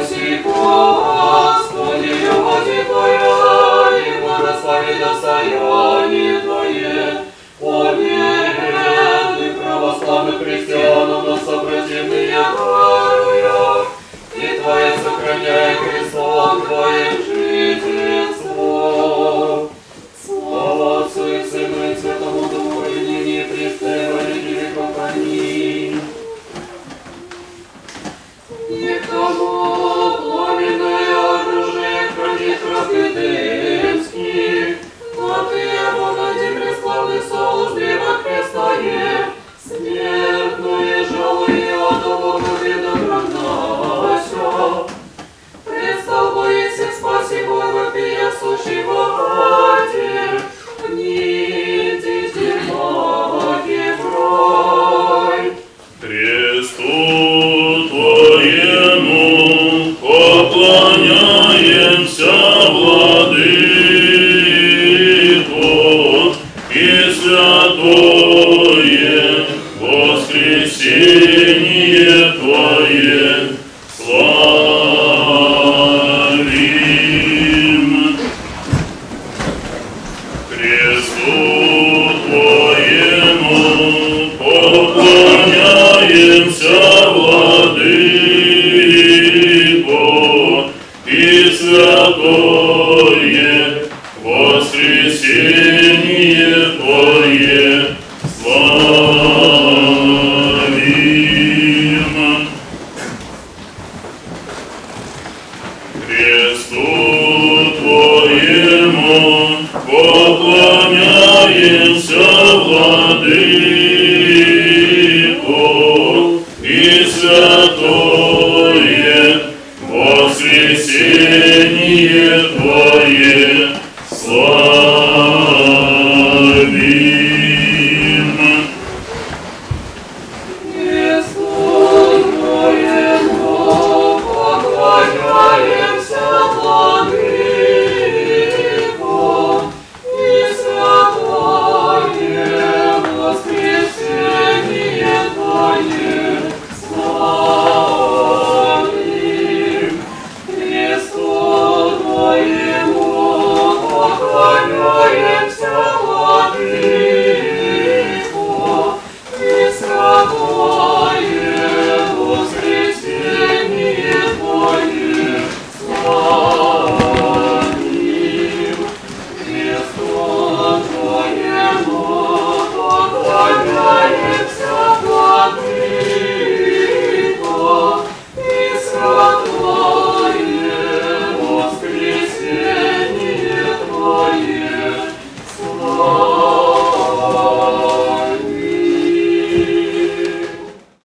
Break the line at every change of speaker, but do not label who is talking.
Спаси, Господи, любовь Твоя, и благослови достояние Твое. Победы православных христиан на сопротивление даруя, и Твое сохраняй Христом Твоим жительство. Слава Отцу и Сыну и Святому Духу, и ныне и присно, и во веки веков. Аминь. Никому пламенное оружие хранит рабы дымские, но Ты, обонади преславный соус древа крестное, смертное жалуя от Бога беда прогнася. Предстал боится спаси Бога, пия сущий в аде, нидите маги в рай.
Кресту Твоему поклоняемся, Владыко, и святое воскресение Твое славим. Кресту Твоему поклоняемся, Владыко, и святое воскресение Твое славим. Кресту Твоему поклоняемся, Владыко,